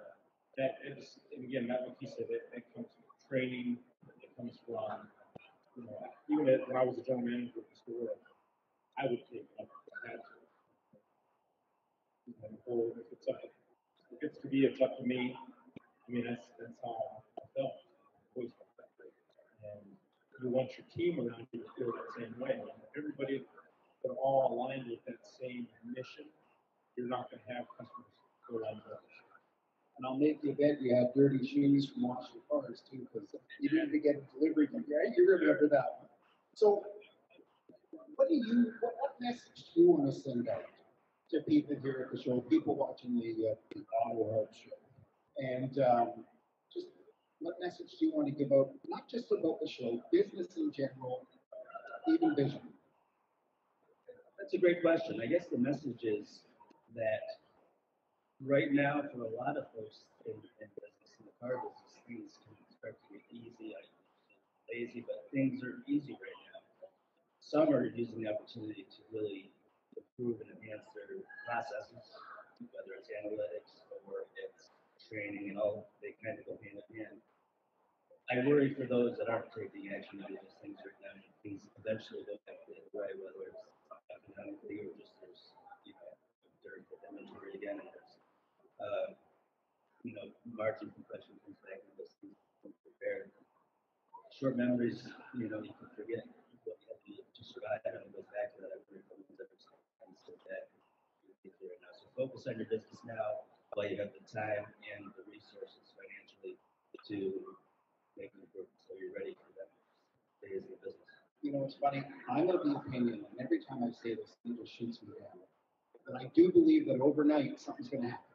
and again, that like he said, that comes from training, it comes from, even when I was a general manager of the store, I would take it up if I had to. Or if it's to be, it's up to me. I mean, that's how I felt. I always felt that way. And you want your team around you to feel that same way. And if everybody are all aligned with that same mission, you're not going to have customers go on those. And I'll make you bet you had dirty shoes from washing cars too, because you didn't get a delivery, right? You remember that one. So, what message do you want to send out to people here at the show, people watching the Auto Hub show? And just what message do you want to give out, not just about the show, business in general, even vision? That's a great question. I guess the message is that right now, for a lot of folks in business, in the car business, things can start to get easy. I lazy, but things are easy right now. Some are using the opportunity to really improve and enhance their processes, whether it's analytics or it's training, and all they kind of go hand in hand. I worry for those that aren't taking action to do those things right now. Things eventually don't have to the way, whether it's economically or just there's during the inventory again, and there's margin compression comes back and those things don't prepare. Short memories, you can forget what you have to do to survive, and it goes back to that. I've heard from ones that are so bad right now. So focus on your business now while you have the time and the resources financially to make an improvement, so you're ready for that phase of the business. It's funny. I'm of the opinion, and every time I say this, it just shoots me down. But I do believe that overnight something's going to happen.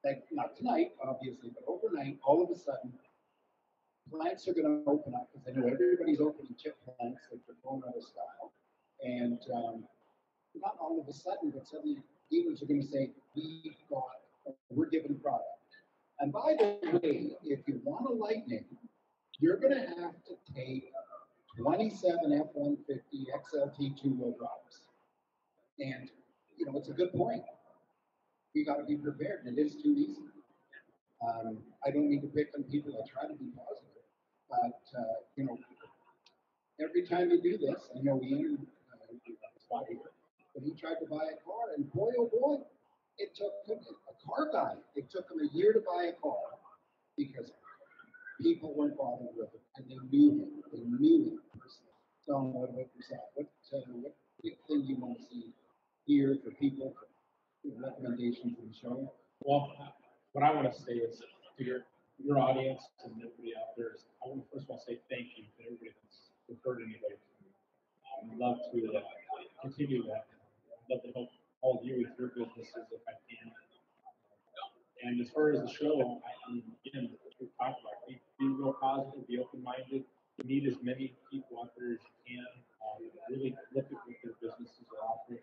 Like not tonight, obviously, but overnight, all of a sudden, plants are going to open up because I know everybody's opening chip plants that are going out of style, and not all of a sudden, but suddenly dealers are going to say, we're giving product. And by the way, if you want a Lightning, you're going to have to take 27 F-150 XLT two-wheel drives. And, it's a good point. You got to be prepared. It is too easy. I don't mean to pick on people. I try to be positive. But, every time you do this, I know Ian but he tried to buy a car, and boy, oh boy, it took him, a car guy, it took him a year to buy a car because people weren't bothered with it, and they knew him. They knew him personally. Don, what about yourself? What big thing you want to see here for people, for recommendations for the show? Well, what I want to say is to your audience and everybody out there is, I want to first of all say thank you to everybody that's referred anybody to me. I'd love to continue that. I'd love to help all of you with your businesses if I can. And as far as the show, again, we talked about be real positive, be open-minded, meet as many people out there as you can. Really look at what their businesses are offering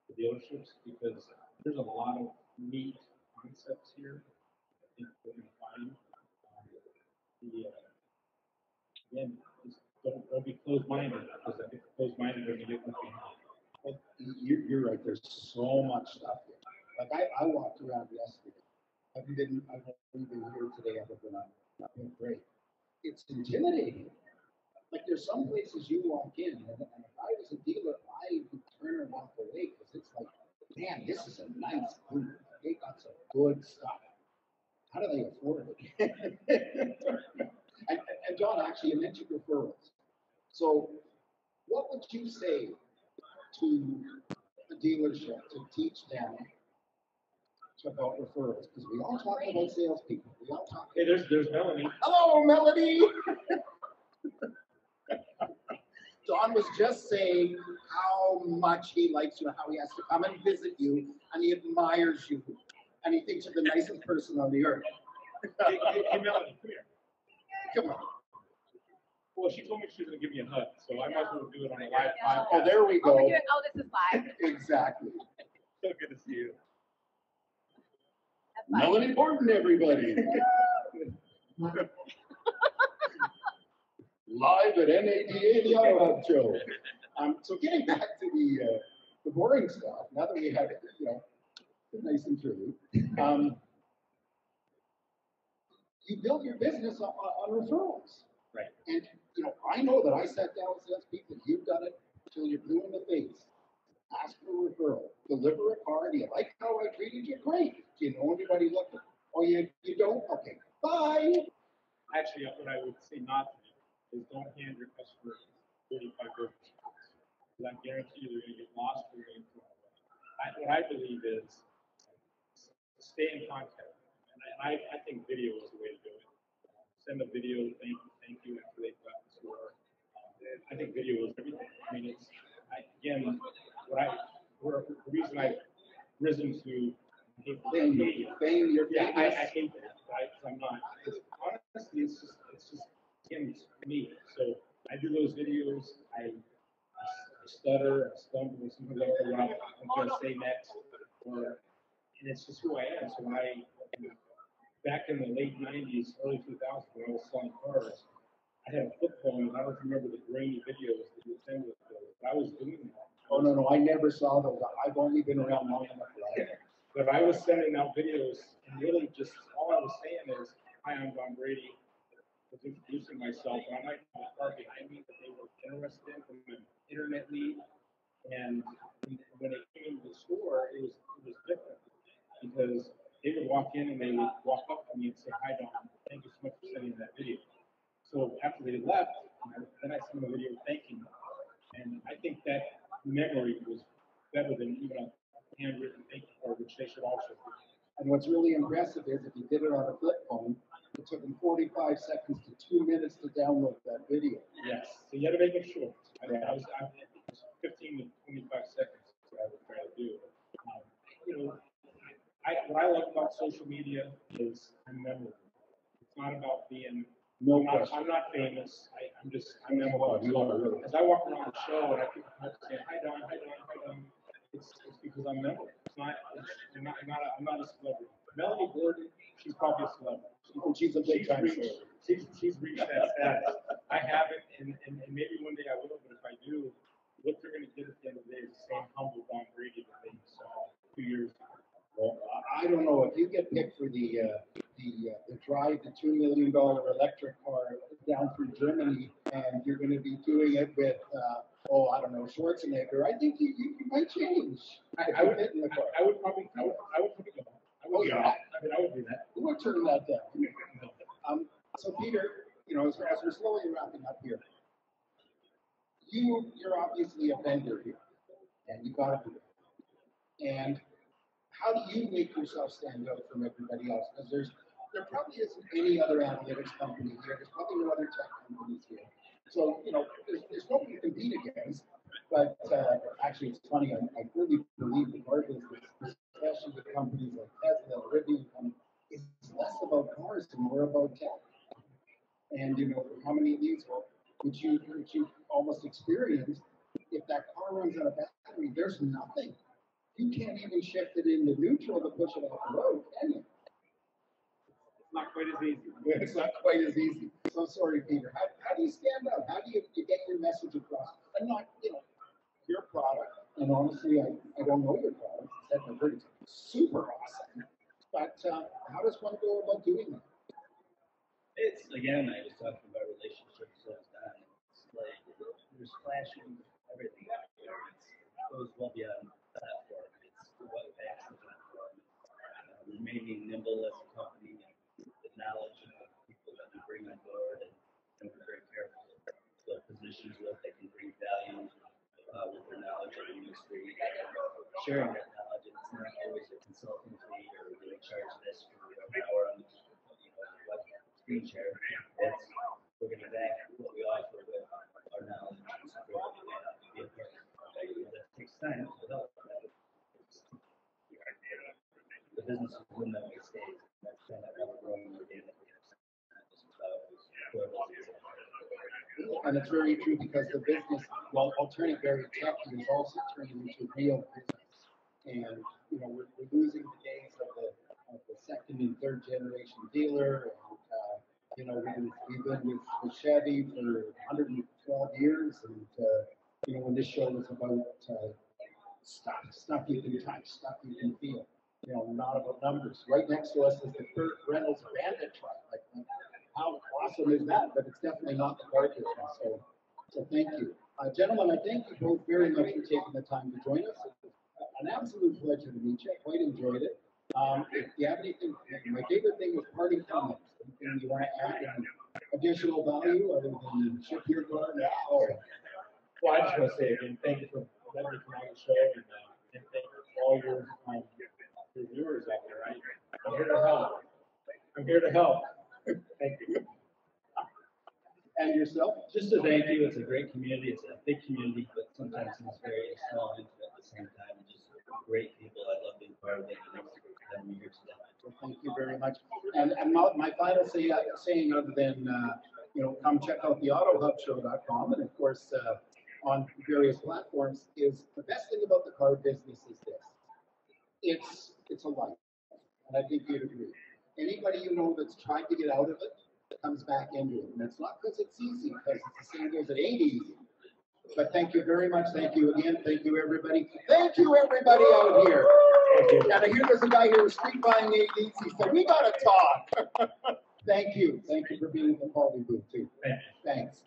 the dealerships, because there's a lot of neat concepts here. I think we're going to find. Again, just don't be closed-minded, because I think closed-minded are going to get left behind. Well, you're right. There's so much stuff here. Like I walked around yesterday. I've only been here today other than I've been great. It's intimidating. Like there's some places you walk in, and if I was a dealer, I would turn and walk away because it's like, man, this is a nice group. They got some good stuff. How do they afford it? and John, actually, you mentioned referrals. So, what would you say to the dealership to teach them about referrals? Because we all talk about salespeople. We all talk. Hey, there's Melanie. Hello, Melanie. Don was just saying how much he likes you, how he has to come and visit you, and he admires you, and he thinks you're the nicest person on the earth. Hey, Melanie, come here. Come on. Well, she told me she was going to give me a hug, so I might as well do it on a live podcast. Oh, there we go. This is live. Exactly. So good to see you. Melanie Borton, everybody. Live at NADA, the Auto Hub Show. So getting back to the boring stuff, now that we have, a nice interlude, you build your business on referrals. Right. And, I know that I sat down with salespeople, you've done it until you're blue in the face. Ask for a referral. Deliver a car. Do you like how I treated you? Great. Do you know anybody looking? Oh, you don't? Okay. Bye. Actually, what I would say not to do is don't hand your customer 35 business cards. Because I guarantee you they're going to get lost or they're going to throw away. What I believe is stay in contact. And I think video is the way to do it. Send a video, thank you after they've got the store. I think video is everything. I mean, the reason I've risen to Fame, your yeah, I famous. hate that, right? Because I'm not. Honestly, it's just again, it's me. So I do those videos. I stutter, I stumble, sometimes I don't know what I'm going to say next, and it's just who I am. So back in the late '90s, early 2000s, when I was selling cars, I had a flip phone, and I don't remember the grainy videos that you would send with those, but I was doing that. Oh, no, I never saw those. I've only been around long enough for that. But I was sending out videos, and really just all I was saying is, hi, I'm Don Brady. I was introducing myself, and I might have a car behind me that they were interested in from an internet lead. And when it came to the store, it was different because they would walk in and they would walk up to me and say, hi, Don, thank you so much for sending that video. So after they left, then I sent them a video thanking them. And I think that memory was better than even a handwritten thank you card, which they should also do. And what's really impressive is if you did it on a flip phone, it took them 45 seconds to 2 minutes to download that video. Yes, so you had to make it short. I think it was 15 to 25 seconds is what I would try to do. What I love about social media is I'm memorable. It's not about being. I'm not famous. I'm memorable. So as I walk around the show and I keep saying hi Don, hi Don, hi Don, it's because I'm memorable. I'm not a celebrity. Melanie Gordon, she's probably a celebrity. She's a big time celebrity. She's reached that status. I haven't, and maybe one day I will. But if I do, what they're going to get at the end of the day is the same humble Don Brady that they saw 2 years ago. Well, I don't know if you get picked for the drive the $2 million electric car down through Germany, and you're going to be doing it with I don't know, Schwarzenegger. I think you might change. I would fit in the car. I would probably go. I would do that. Who would turn that down? So Peter, as we're slowly wrapping up here, you're obviously a vendor here, and you got to be. And how do you make yourself stand out from everybody else? Because there probably isn't any other analytics company here. There's probably no other tech companies here. So, there's nobody to compete against. But actually, it's funny. I really believe the car business, especially with companies like Tesla, Rivian, is less about cars and more about tech. And how many of these would you almost experience if that car runs out of battery? There's nothing. You can't even shift it into neutral to push it off the road, can you? It's not quite as easy. It's not quite as easy. So sorry, Peter. How do you stand out? How do you get your message across? And not, your product. And honestly, I don't know your product. I've heard it's super awesome. But how does one go about doing that? It's, again, I was talking about relationships, so it's done. It's like, there's flashing everything out there. It goes well beyond the platform. It's what backs the platform. Remaining nimble as a company, and the knowledge of people that we bring on board, and we're very careful what positions what they can bring value with their knowledge of the industry, sharing that knowledge. And it's not always a consulting fee or we charge this for an hour on what screen share. It's we're going to back what we offer with our knowledge and support and be a partner. That takes time to develop that. The business is one that way stays. That's kind of how we're growing organically. And it's very true because the business, while turning very techy, is also turning into real business. And we're losing the days of the second and third generation dealer. And we've been with Chevy for 112 years. And when this show was about stuff you can touch, stuff you can feel. Not about numbers. Right next to us is the Kurt Reynolds Bandit truck. Like, how awesome is that? But it's definitely not the car business. So thank you. Gentlemen, I thank you both very much for taking the time to join us. It was an absolute pleasure to meet you. I quite enjoyed it. If you have anything, my favorite thing was parting comments. Anything you want to add any additional value other than ship your car now? Well, I just want to say again, thank you for letting me come on the show, and thank you for all your viewers out there. I'm here to help. I'm here to help. Thank you. And yourself? Just to thank you. It's a great community. It's a big community, but sometimes it's very small and intimate at the same time. Just great people. I love being part of it. And thanks for having me here today. Well, thank you very much. And my final saying other than come check out the autohubshow.com, and of course on various platforms, is the best thing about the car business is this. It's a life. And I think you'd agree. Anybody that's tried to get out of it comes back into it. And it's not because it's easy, because it's the same as it ain't easy. But thank you very much. Thank you again. Thank you, everybody. Thank you, everybody out here. And I hear there's a guy here who's street buying ADs. He said, we got to talk. Thank you. Thank you for being in the quality booth, too. Thanks.